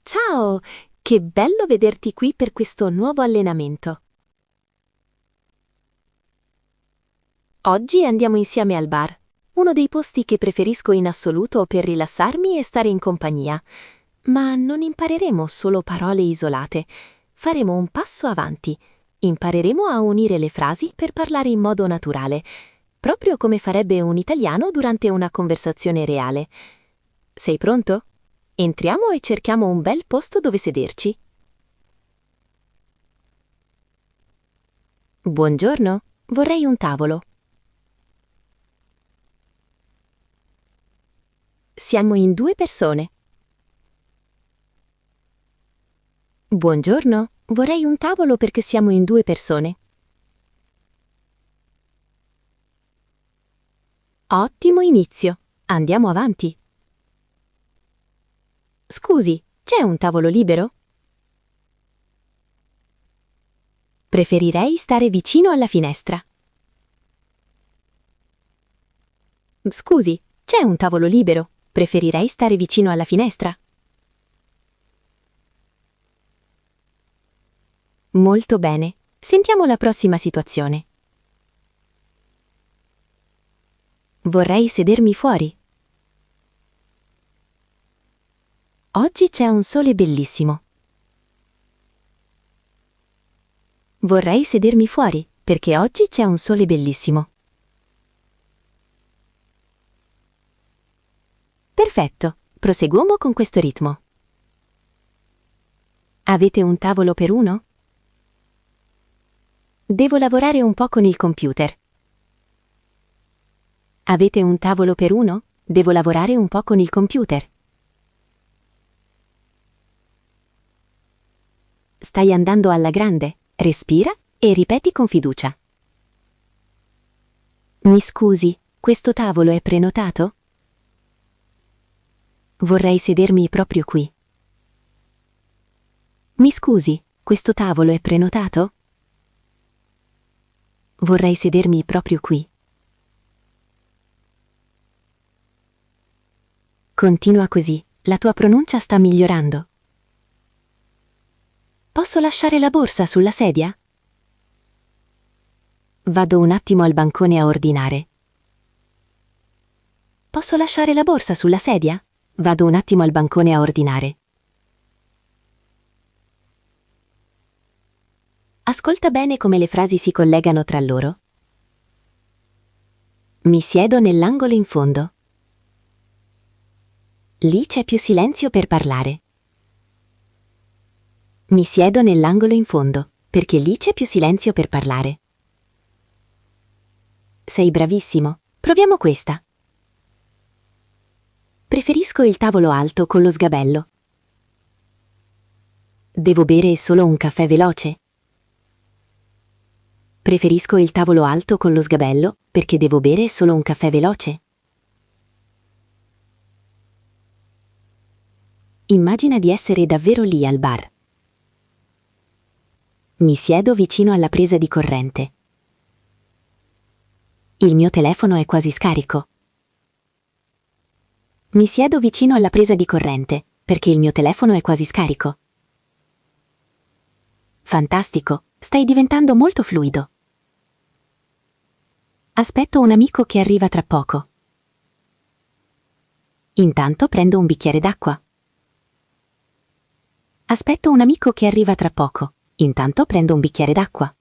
Ciao, che bello vederti qui per questo nuovo allenamento. Oggi andiamo insieme al bar, uno dei posti che preferisco in assoluto per rilassarmi e stare in compagnia. Ma non impareremo solo parole isolate, faremo un passo avanti. Impareremo a unire le frasi per parlare in modo naturale, proprio come farebbe un italiano durante una conversazione reale. Sei pronto? Entriamo e cerchiamo un bel posto dove sederci. Buongiorno, vorrei un tavolo. Siamo in 2 persone. Buongiorno, vorrei un tavolo perché siamo in 2 persone. Ottimo inizio. Andiamo avanti. Scusi, c'è un tavolo libero? Preferirei stare vicino alla finestra. Scusi, c'è un tavolo libero? Preferirei stare vicino alla finestra. Molto bene. Sentiamo la prossima situazione. Vorrei sedermi fuori. Oggi c'è un sole bellissimo. Vorrei sedermi fuori, perché oggi c'è un sole bellissimo. Perfetto, proseguiamo con questo ritmo. Avete un tavolo per uno? Devo lavorare un po' con il computer. Avete un tavolo per uno? Devo lavorare un po' con il computer. Stai andando alla grande? Respira e ripeti con fiducia. Mi scusi, questo tavolo è prenotato? Vorrei sedermi proprio qui. Mi scusi, questo tavolo è prenotato? Vorrei sedermi proprio qui. Continua così, la tua pronuncia sta migliorando. Posso lasciare la borsa sulla sedia? Vado un attimo al bancone a ordinare. Posso lasciare la borsa sulla sedia? Vado un attimo al bancone a ordinare. Ascolta bene come le frasi si collegano tra loro. Mi siedo nell'angolo in fondo. Lì c'è più silenzio per parlare. Mi siedo nell'angolo in fondo, perché lì c'è più silenzio per parlare. Sei bravissimo. Proviamo questa. Preferisco il tavolo alto con lo sgabello. Devo bere solo un caffè veloce? Preferisco il tavolo alto con lo sgabello perché devo bere solo un caffè veloce. Immagina di essere davvero lì al bar. Mi siedo vicino alla presa di corrente. Il mio telefono è quasi scarico. Mi siedo vicino alla presa di corrente, perché il mio telefono è quasi scarico. Fantastico, stai diventando molto fluido. Aspetto un amico che arriva tra poco. Intanto prendo un bicchiere d'acqua. Aspetto un amico che arriva tra poco. Intanto prendo un bicchiere d'acqua.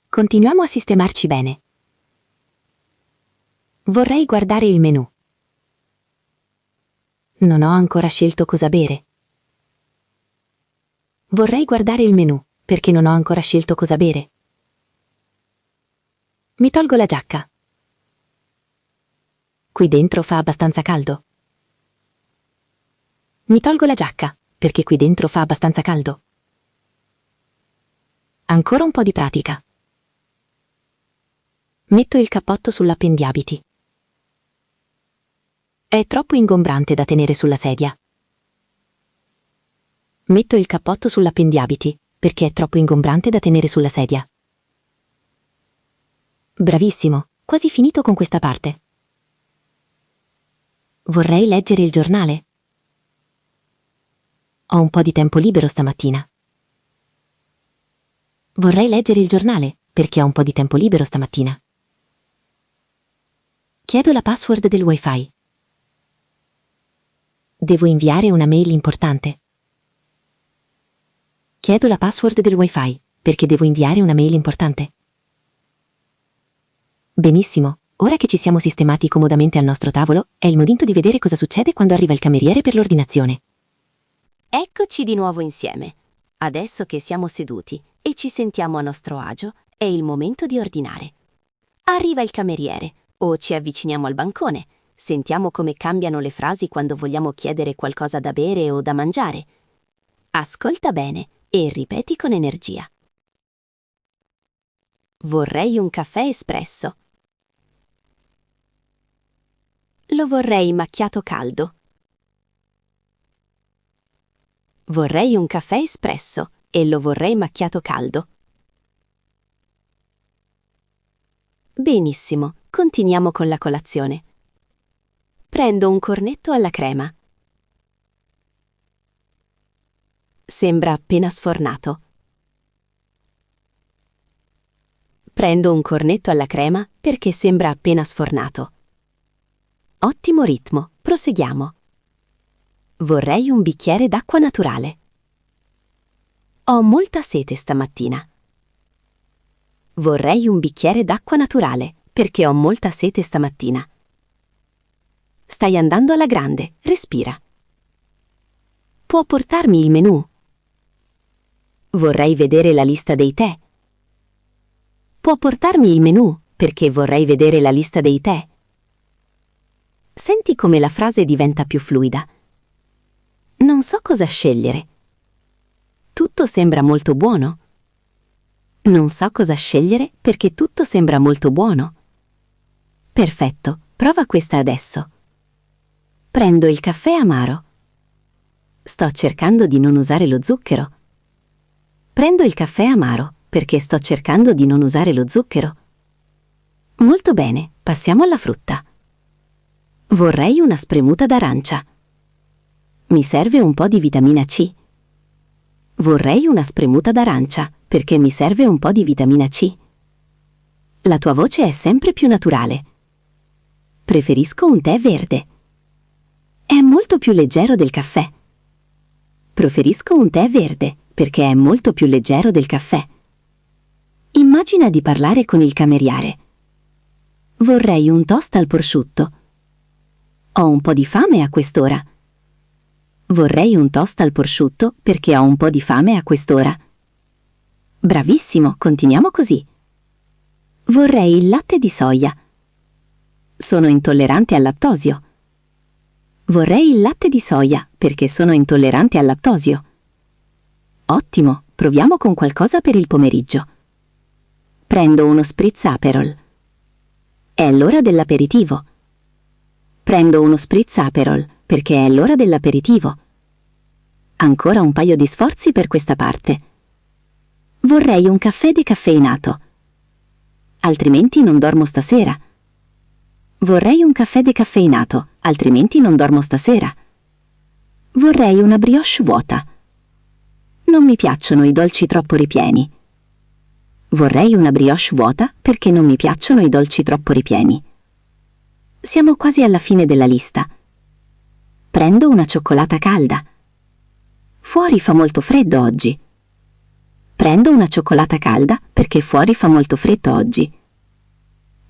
Continuiamo a sistemarci bene. Vorrei guardare il menù. Non ho ancora scelto cosa bere. Vorrei guardare il menù, perché non ho ancora scelto cosa bere. Mi tolgo la giacca. Qui dentro fa abbastanza caldo. Mi tolgo la giacca, perché qui dentro fa abbastanza caldo. Ancora un po' di pratica. Metto il cappotto sull'appendiabiti. È troppo ingombrante da tenere sulla sedia. Metto il cappotto sull'appendiabiti, perché è troppo ingombrante da tenere sulla sedia. Bravissimo, quasi finito con questa parte. Vorrei leggere il giornale. Ho un po' di tempo libero stamattina. Vorrei leggere il giornale, perché ho un po' di tempo libero stamattina. Chiedo la password del Wi-Fi. Devo inviare una mail importante. Chiedo la password del Wi-Fi, perché devo inviare una mail importante. Benissimo, ora che ci siamo sistemati comodamente al nostro tavolo, è il momento di vedere cosa succede quando arriva il cameriere per l'ordinazione. Eccoci di nuovo insieme. Adesso che siamo seduti e ci sentiamo a nostro agio, è il momento di ordinare. Arriva il cameriere o ci avviciniamo al bancone. Sentiamo come cambiano le frasi quando vogliamo chiedere qualcosa da bere o da mangiare. Ascolta bene e ripeti con energia. Vorrei un caffè espresso. Lo vorrei macchiato caldo. Vorrei un caffè espresso e lo vorrei macchiato caldo. Benissimo, continuiamo con la colazione. Prendo un cornetto alla crema. Sembra appena sfornato. Prendo un cornetto alla crema perché sembra appena sfornato. Ottimo ritmo, proseguiamo. Vorrei un bicchiere d'acqua naturale. Ho molta sete stamattina. Vorrei un bicchiere d'acqua naturale perché ho molta sete stamattina. Stai andando alla grande, respira. Può portarmi il menù? Vorrei vedere la lista dei tè. Può portarmi il menù perché vorrei vedere la lista dei tè. Senti come la frase diventa più fluida. Non so cosa scegliere. Tutto sembra molto buono. Non so cosa scegliere perché tutto sembra molto buono. Perfetto, prova questa adesso. Prendo il caffè amaro. Sto cercando di non usare lo zucchero. Prendo il caffè amaro perché sto cercando di non usare lo zucchero. Molto bene, passiamo alla frutta. Vorrei una spremuta d'arancia. Mi serve un po' di vitamina C. Vorrei una spremuta d'arancia perché mi serve un po' di vitamina C. La tua voce è sempre più naturale. Preferisco un tè verde. È molto più leggero del caffè. Preferisco un tè verde perché è molto più leggero del caffè. Immagina di parlare con il cameriere. Vorrei un toast al prosciutto. Ho un po' di fame a quest'ora. Vorrei un toast al prosciutto perché ho un po' di fame a quest'ora. Bravissimo, continuiamo così. Vorrei il latte di soia. Sono intollerante al lattosio. Vorrei il latte di soia perché sono intollerante al lattosio. Ottimo, proviamo con qualcosa per il pomeriggio. Prendo uno spritz Aperol. È l'ora dell'aperitivo. Prendo uno spritz Aperol perché è l'ora dell'aperitivo. Ancora un paio di sforzi per questa parte. Vorrei un caffè decaffeinato. Altrimenti non dormo stasera. Vorrei un caffè decaffeinato, altrimenti non dormo stasera. Vorrei una brioche vuota. Non mi piacciono i dolci troppo ripieni. Vorrei una brioche vuota perché non mi piacciono i dolci troppo ripieni. Siamo quasi alla fine della lista. Prendo una cioccolata calda. Fuori fa molto freddo oggi. Prendo una cioccolata calda perché fuori fa molto freddo oggi.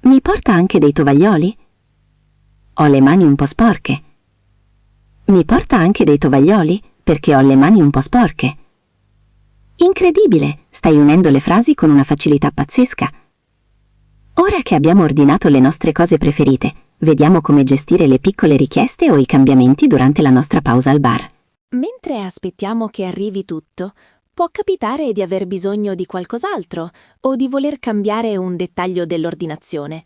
Mi porta anche dei tovaglioli? Ho le mani un po' sporche. Mi porta anche dei tovaglioli perché ho le mani un po' sporche. Incredibile, stai unendo le frasi con una facilità pazzesca. Ora che abbiamo ordinato le nostre cose preferite, vediamo come gestire le piccole richieste o i cambiamenti durante la nostra pausa al bar. Mentre aspettiamo che arrivi tutto, può capitare di aver bisogno di qualcos'altro o di voler cambiare un dettaglio dell'ordinazione.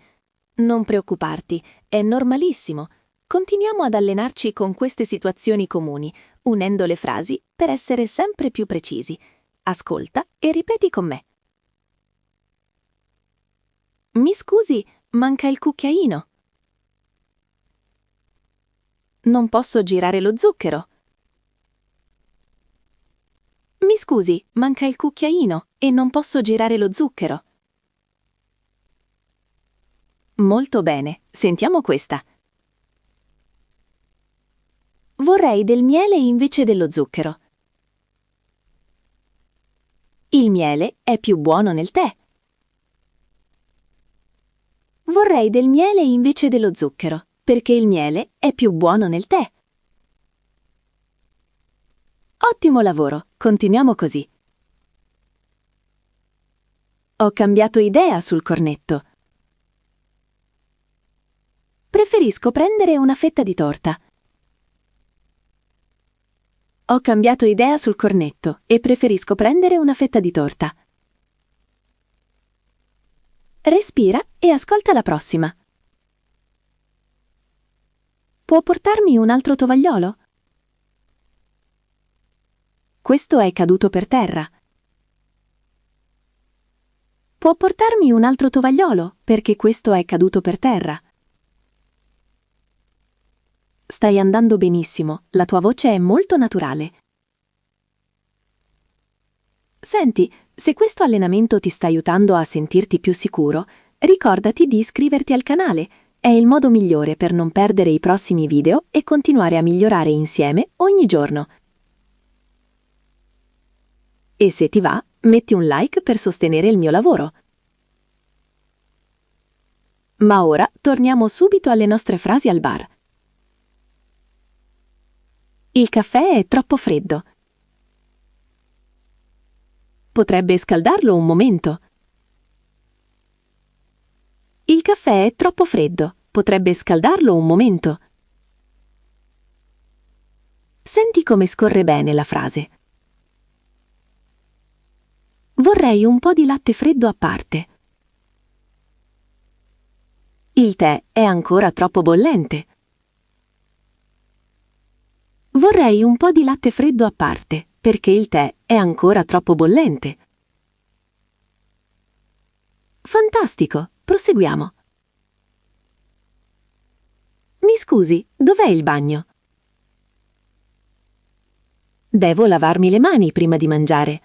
Non preoccuparti, è normalissimo. Continuiamo ad allenarci con queste situazioni comuni, unendo le frasi per essere sempre più precisi. Ascolta e ripeti con me. Mi scusi, manca il cucchiaino. Non posso girare lo zucchero. Mi scusi, manca il cucchiaino e non posso girare lo zucchero. Molto bene, sentiamo questa. Vorrei del miele invece dello zucchero. Il miele è più buono nel tè. Vorrei del miele invece dello zucchero, perché il miele è più buono nel tè. Ottimo lavoro, continuiamo così. Ho cambiato idea sul cornetto. Preferisco prendere una fetta di torta. Ho cambiato idea sul cornetto e preferisco prendere una fetta di torta. Respira e ascolta la prossima. Può portarmi un altro tovagliolo? Questo è caduto per terra. Può portarmi un altro tovagliolo perché questo è caduto per terra. Stai andando benissimo, la tua voce è molto naturale. Senti, se questo allenamento ti sta aiutando a sentirti più sicuro, ricordati di iscriverti al canale. È il modo migliore per non perdere i prossimi video e continuare a migliorare insieme ogni giorno. E se ti va, metti un like per sostenere il mio lavoro. Ma ora torniamo subito alle nostre frasi al bar. Il caffè è troppo freddo. Potrebbe scaldarlo un momento. Il caffè è troppo freddo. Potrebbe scaldarlo un momento. Senti come scorre bene la frase. Vorrei un po' di latte freddo a parte. Il tè è ancora troppo bollente. Vorrei un po' di latte freddo a parte, perché il tè è ancora troppo bollente. Fantastico, proseguiamo. Mi scusi, dov'è il bagno? Devo lavarmi le mani prima di mangiare.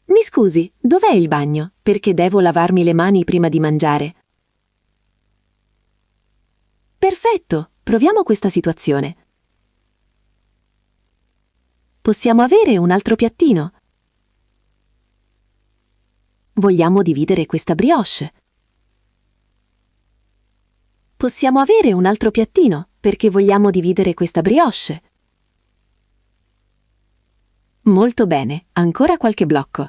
Mi scusi, dov'è il bagno? Perché devo lavarmi le mani prima di mangiare. Perfetto, proviamo questa situazione. Possiamo avere un altro piattino? Vogliamo dividere questa brioche. Possiamo avere un altro piattino, perché vogliamo dividere questa brioche. Molto bene, ancora qualche blocco.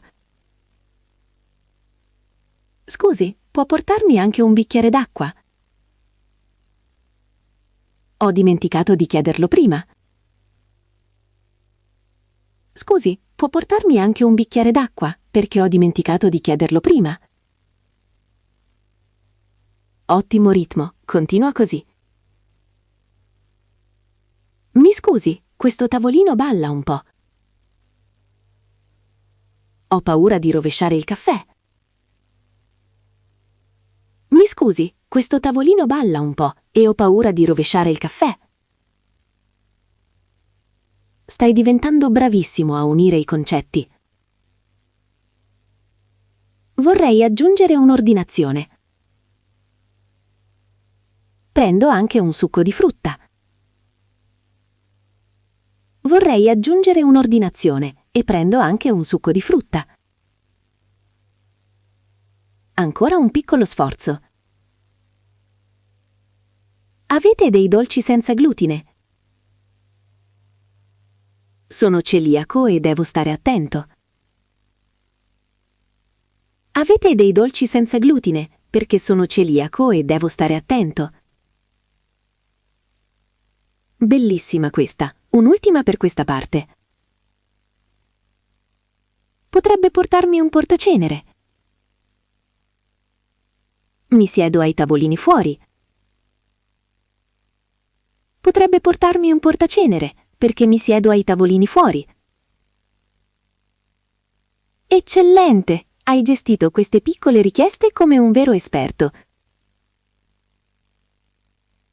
Scusi, può portarmi anche un bicchiere d'acqua? Ho dimenticato di chiederlo prima. Scusi, può portarmi anche un bicchiere d'acqua, perché ho dimenticato di chiederlo prima. Ottimo ritmo, continua così. Mi scusi, questo tavolino balla un po'. Ho paura di rovesciare il caffè. Mi scusi, questo tavolino balla un po' e ho paura di rovesciare il caffè. Stai diventando bravissimo a unire i concetti. Vorrei aggiungere un'ordinazione. Prendo anche un succo di frutta. Vorrei aggiungere un'ordinazione e prendo anche un succo di frutta. Ancora un piccolo sforzo. Avete dei dolci senza glutine? Sono celiaco e devo stare attento. Avete dei dolci senza glutine, perché sono celiaco e devo stare attento. Bellissima questa, un'ultima per questa parte. Potrebbe portarmi un portacenere. Mi siedo ai tavolini fuori. Potrebbe portarmi un portacenere, perché mi siedo ai tavolini fuori. Eccellente! Hai gestito queste piccole richieste come un vero esperto.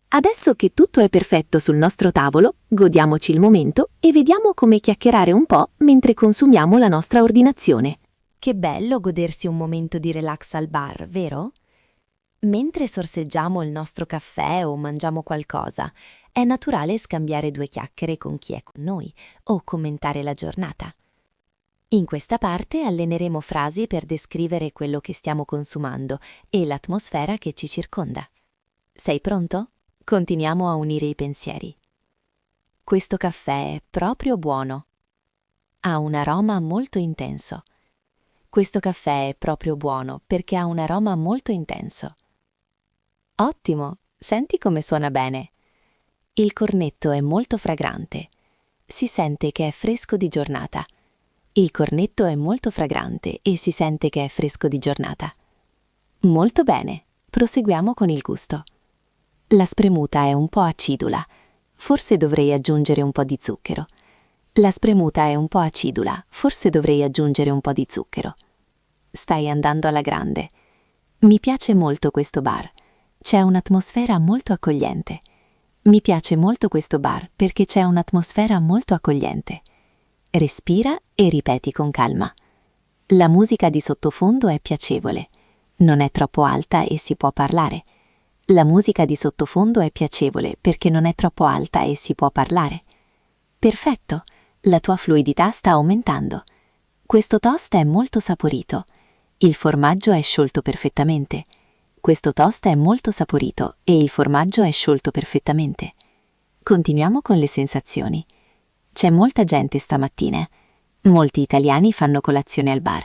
Adesso che tutto è perfetto sul nostro tavolo, godiamoci il momento e vediamo come chiacchierare un po' mentre consumiamo la nostra ordinazione. Che bello godersi un momento di relax al bar, vero? Mentre sorseggiamo il nostro caffè o mangiamo qualcosa, è naturale scambiare due chiacchiere con chi è con noi o commentare la giornata. In questa parte alleneremo frasi per descrivere quello che stiamo consumando e l'atmosfera che ci circonda. Sei pronto? Continuiamo a unire i pensieri. Questo caffè è proprio buono. Ha un aroma molto intenso. Questo caffè è proprio buono perché ha un aroma molto intenso. Ottimo, senti come suona bene. Il cornetto è molto fragrante. Si sente che è fresco di giornata. Il cornetto è molto fragrante e si sente che è fresco di giornata. Molto bene, proseguiamo con il gusto. La spremuta è un po' acidula. Forse dovrei aggiungere un po' di zucchero. La spremuta è un po' acidula. Forse dovrei aggiungere un po' di zucchero. Stai andando alla grande. Mi piace molto questo bar. C'è un'atmosfera molto accogliente. Mi piace molto questo bar perché c'è un'atmosfera molto accogliente. Respira e ripeti con calma. La musica di sottofondo è piacevole. Non è troppo alta e si può parlare. La musica di sottofondo è piacevole perché non è troppo alta e si può parlare. Perfetto, la tua fluidità sta aumentando. Questo toast è molto saporito. Il formaggio è sciolto perfettamente. Questo toast è molto saporito e il formaggio è sciolto perfettamente. Continuiamo con le sensazioni. C'è molta gente stamattina. Molti italiani fanno colazione al bar.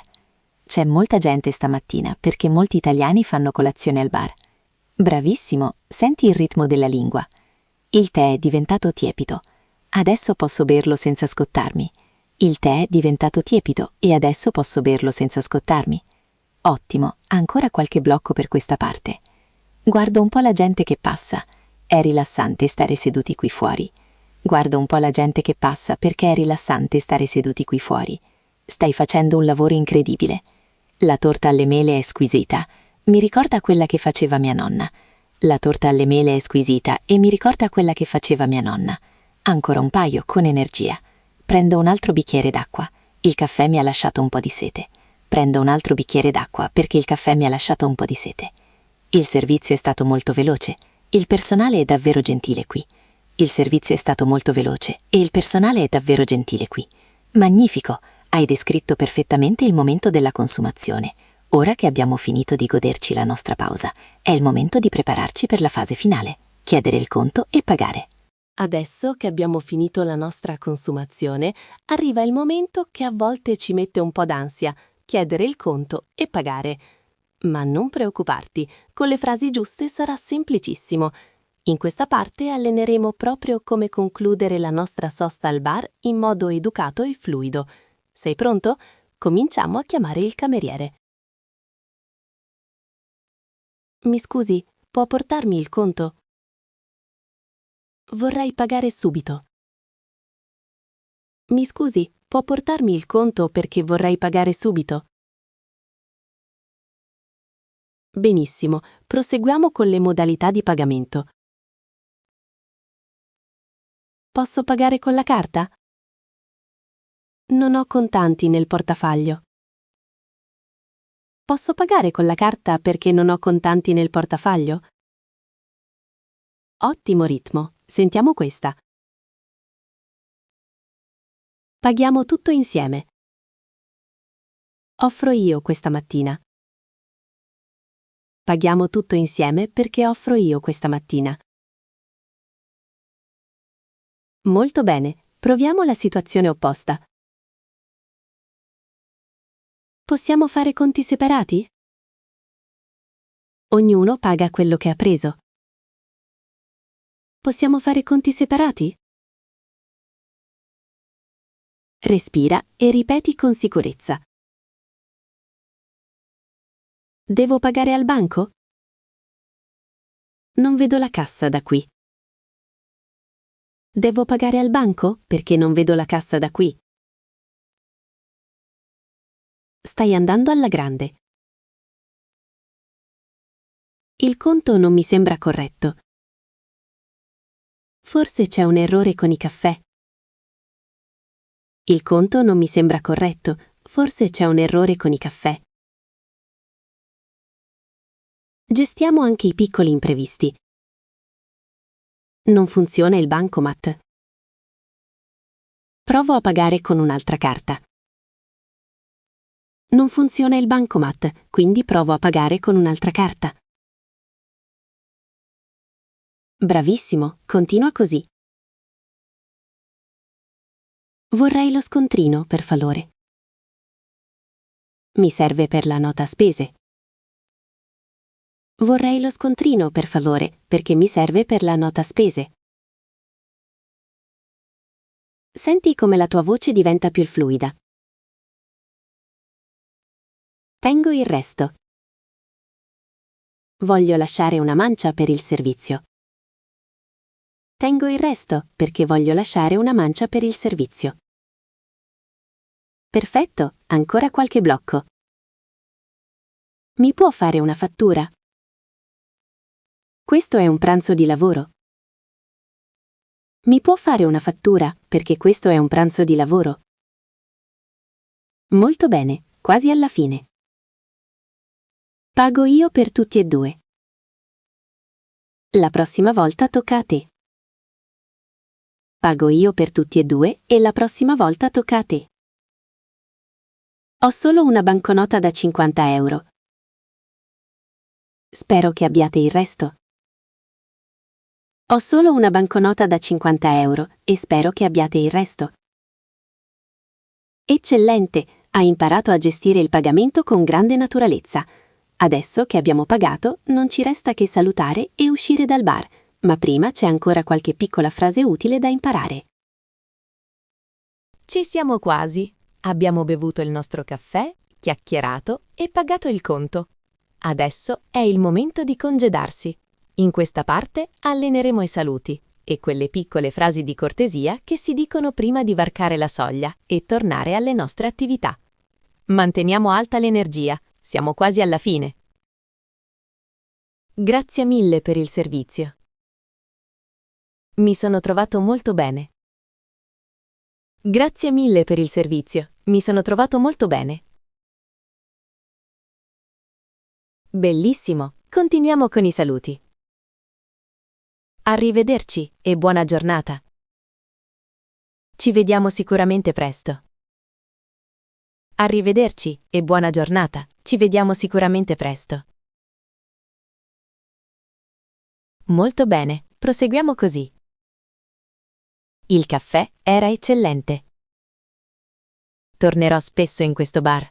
C'è molta gente stamattina perché molti italiani fanno colazione al bar. Bravissimo, senti il ritmo della lingua. Il tè è diventato tiepido. Adesso posso berlo senza scottarmi. Il tè è diventato tiepido e adesso posso berlo senza scottarmi. Ottimo, ancora qualche blocco per questa parte. Guardo un po' la gente che passa. È rilassante stare seduti qui fuori. Guardo un po' la gente che passa perché è rilassante stare seduti qui fuori. Stai facendo un lavoro incredibile. La torta alle mele è squisita. Mi ricorda quella che faceva mia nonna. La torta alle mele è squisita e mi ricorda quella che faceva mia nonna. Ancora un paio, con energia. Prendo un altro bicchiere d'acqua. Il caffè mi ha lasciato un po' di sete. Prendo un altro bicchiere d'acqua perché il caffè mi ha lasciato un po' di sete. Il servizio è stato molto veloce. Il personale è davvero gentile qui. Il servizio è stato molto veloce e il personale è davvero gentile qui. Magnifico! Hai descritto perfettamente il momento della consumazione. Ora che abbiamo finito di goderci la nostra pausa, è il momento di prepararci per la fase finale, chiedere il conto e pagare. Adesso che abbiamo finito la nostra consumazione, arriva il momento che a volte ci mette un po' d'ansia, chiedere il conto e pagare. Ma non preoccuparti, con le frasi giuste sarà semplicissimo. In questa parte alleneremo proprio come concludere la nostra sosta al bar in modo educato e fluido. Sei pronto? Cominciamo a chiamare il cameriere. Mi scusi, può portarmi il conto? Vorrei pagare subito. Mi scusi, può portarmi il conto perché vorrei pagare subito? Benissimo, proseguiamo con le modalità di pagamento. Posso pagare con la carta? Non ho contanti nel portafoglio. Posso pagare con la carta perché non ho contanti nel portafoglio? Ottimo ritmo, sentiamo questa. Paghiamo tutto insieme. Offro io questa mattina. Paghiamo tutto insieme perché offro io questa mattina. Molto bene, proviamo la situazione opposta. Possiamo fare conti separati? Ognuno paga quello che ha preso. Possiamo fare conti separati? Respira e ripeti con sicurezza. Devo pagare al banco? Non vedo la cassa da qui. Devo pagare al banco perché non vedo la cassa da qui. Stai andando alla grande. Il conto non mi sembra corretto. Forse c'è un errore con i caffè. Il conto non mi sembra corretto. Forse c'è un errore con i caffè. Gestiamo anche i piccoli imprevisti. Non funziona il bancomat. Provo a pagare con un'altra carta. Non funziona il bancomat, quindi provo a pagare con un'altra carta. Bravissimo, continua così. Vorrei lo scontrino, per favore. Mi serve per la nota spese. Vorrei lo scontrino, per favore, perché mi serve per la nota spese. Senti come la tua voce diventa più fluida. Tengo il resto. Voglio lasciare una mancia per il servizio. Tengo il resto perché voglio lasciare una mancia per il servizio. Perfetto, ancora qualche blocco. Mi può fare una fattura? Questo è un pranzo di lavoro. Mi può fare una fattura, perché questo è un pranzo di lavoro. Molto bene, quasi alla fine. Pago io per tutti e due. La prossima volta tocca a te. Pago io per tutti e due e la prossima volta tocca a te. Ho solo una banconota da 50 euro. Spero che abbiate il resto. Ho solo una banconota da 50 euro e spero che abbiate il resto. Eccellente, hai imparato a gestire il pagamento con grande naturalezza. Adesso che abbiamo pagato, non ci resta che salutare e uscire dal bar, ma prima c'è ancora qualche piccola frase utile da imparare. Ci siamo quasi. Abbiamo bevuto il nostro caffè, chiacchierato e pagato il conto. Adesso è il momento di congedarsi. In questa parte alleneremo i saluti e quelle piccole frasi di cortesia che si dicono prima di varcare la soglia e tornare alle nostre attività. Manteniamo alta l'energia, siamo quasi alla fine. Grazie mille per il servizio. Mi sono trovato molto bene. Grazie mille per il servizio, mi sono trovato molto bene. Bellissimo, continuiamo con i saluti. Arrivederci e buona giornata. Ci vediamo sicuramente presto. Arrivederci e buona giornata, ci vediamo sicuramente presto. Molto bene, proseguiamo così. Il caffè era eccellente. Tornerò spesso in questo bar.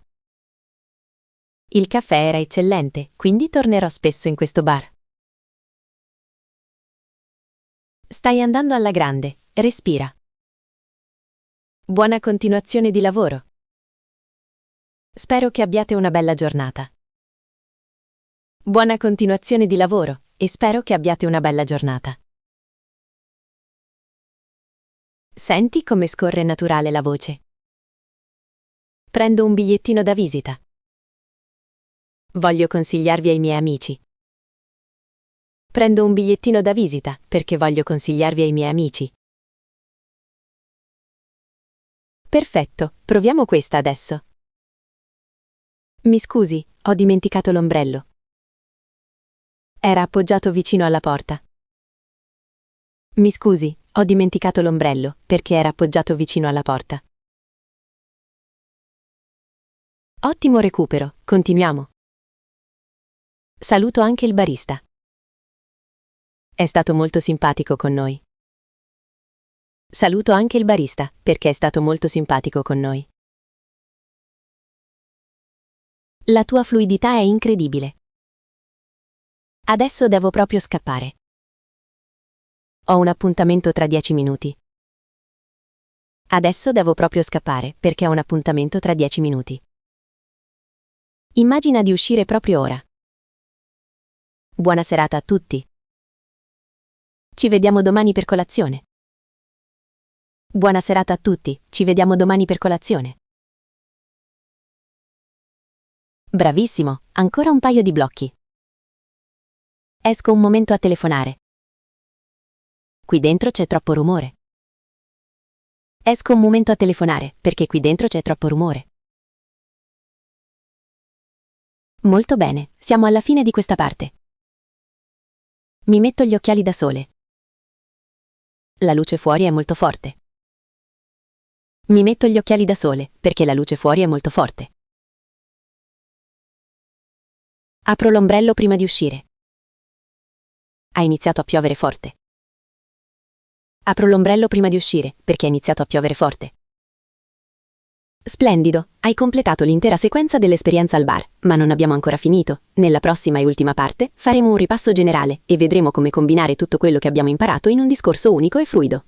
Il caffè era eccellente, quindi tornerò spesso in questo bar. Stai andando alla grande, respira. Buona continuazione di lavoro. Spero che abbiate una bella giornata. Buona continuazione di lavoro e spero che abbiate una bella giornata. Senti come scorre naturale la voce. Prendo un bigliettino da visita. Voglio consigliarvi ai miei amici. Prendo un bigliettino da visita perché voglio consigliarvi ai miei amici. Perfetto, proviamo questa adesso. Mi scusi, ho dimenticato l'ombrello. Era appoggiato vicino alla porta. Mi scusi, ho dimenticato l'ombrello perché era appoggiato vicino alla porta. Ottimo recupero, continuiamo. Saluto anche il barista. È stato molto simpatico con noi. Saluto anche il barista perché è stato molto simpatico con noi. La tua fluidità è incredibile. Adesso devo proprio scappare. Ho un appuntamento tra 10 minuti. Adesso devo proprio scappare perché ho un appuntamento tra 10 minuti. Immagina di uscire proprio ora. Buona serata a tutti. Ci vediamo domani per colazione. Buona serata a tutti, ci vediamo domani per colazione. Bravissimo, ancora un paio di blocchi. Esco un momento a telefonare. qui dentro c'è troppo rumore. Esco un momento a telefonare, perché qui dentro c'è troppo rumore. Molto bene, siamo alla fine di questa parte. Mi metto gli occhiali da sole. La luce fuori è molto forte. Mi metto gli occhiali da sole, perché la luce fuori è molto forte. Apro l'ombrello prima di uscire. Ha iniziato a piovere forte. Apro l'ombrello prima di uscire, perché ha iniziato a piovere forte. Splendido, hai completato l'intera sequenza dell'esperienza al bar, ma non abbiamo ancora finito. Nella prossima e ultima parte faremo un ripasso generale e vedremo come combinare tutto quello che abbiamo imparato in un discorso unico e fluido.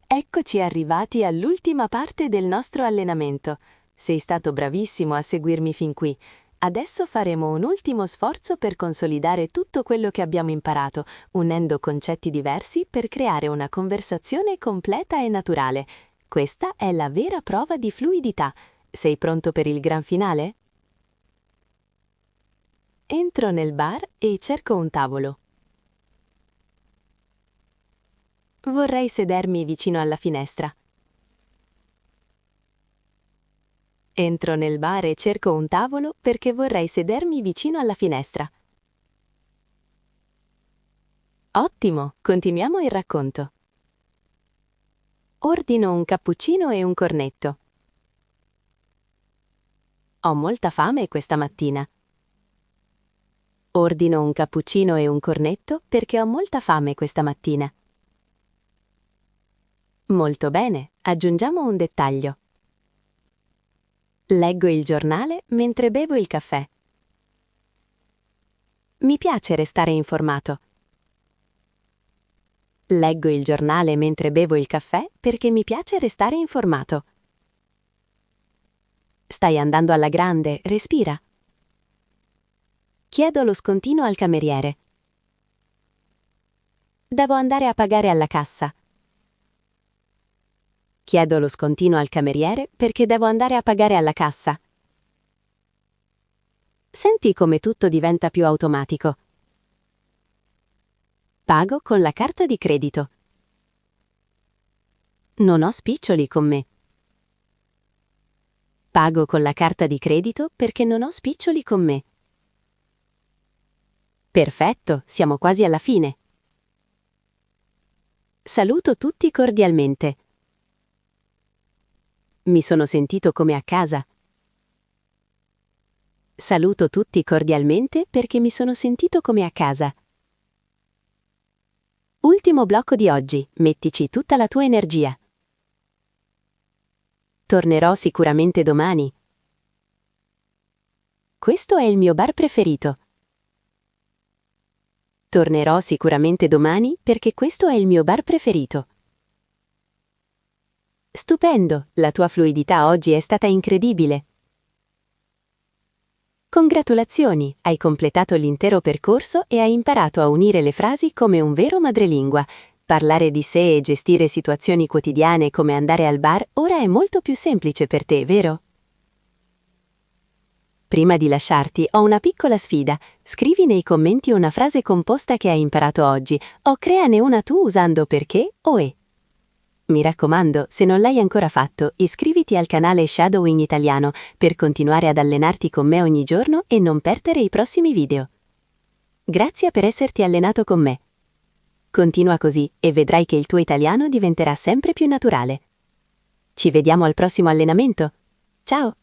Eccoci arrivati all'ultima parte del nostro allenamento. Sei stato bravissimo a seguirmi fin qui. Adesso faremo un ultimo sforzo per consolidare tutto quello che abbiamo imparato, unendo concetti diversi per creare una conversazione completa e naturale. Questa è la vera prova di fluidità. Sei pronto per il gran finale? Entro nel bar e cerco un tavolo. Vorrei sedermi vicino alla finestra. Entro nel bar e cerco un tavolo perché vorrei sedermi vicino alla finestra. Ottimo, continuiamo il racconto. Ordino un cappuccino e un cornetto. Ho molta fame questa mattina. Ordino un cappuccino e un cornetto perché ho molta fame questa mattina. Molto bene, aggiungiamo un dettaglio. Leggo il giornale mentre bevo il caffè. Mi piace restare informato. Leggo il giornale mentre bevo il caffè perché mi piace restare informato. Stai andando alla grande, respira. Chiedo lo scontino al cameriere. Devo andare a pagare alla cassa. Chiedo lo scontino al cameriere perché devo andare a pagare alla cassa. Senti come tutto diventa più automatico. Pago con la carta di credito. Non ho spiccioli con me. Pago con la carta di credito perché non ho spiccioli con me. Perfetto, siamo quasi alla fine. Saluto tutti cordialmente. Mi sono sentito come a casa. Saluto tutti cordialmente perché mi sono sentito come a casa. Ultimo blocco di oggi, mettici tutta la tua energia. Tornerò sicuramente domani. Questo è il mio bar preferito. Tornerò sicuramente domani perché questo è il mio bar preferito. Stupendo, la tua fluidità oggi è stata incredibile. Congratulazioni, hai completato l'intero percorso e hai imparato a unire le frasi come un vero madrelingua. Parlare di sé e gestire situazioni quotidiane come andare al bar ora è molto più semplice per te, vero? Prima di lasciarti ho una piccola sfida. Scrivi nei commenti una frase composta che hai imparato oggi o creane una tu usando perché o e. Mi raccomando, se non l'hai ancora fatto, iscriviti al canale Shadow in Italiano per continuare ad allenarti con me ogni giorno e non perdere i prossimi video. Grazie per esserti allenato con me. Continua così e vedrai che il tuo italiano diventerà sempre più naturale. Ci vediamo al prossimo allenamento. Ciao!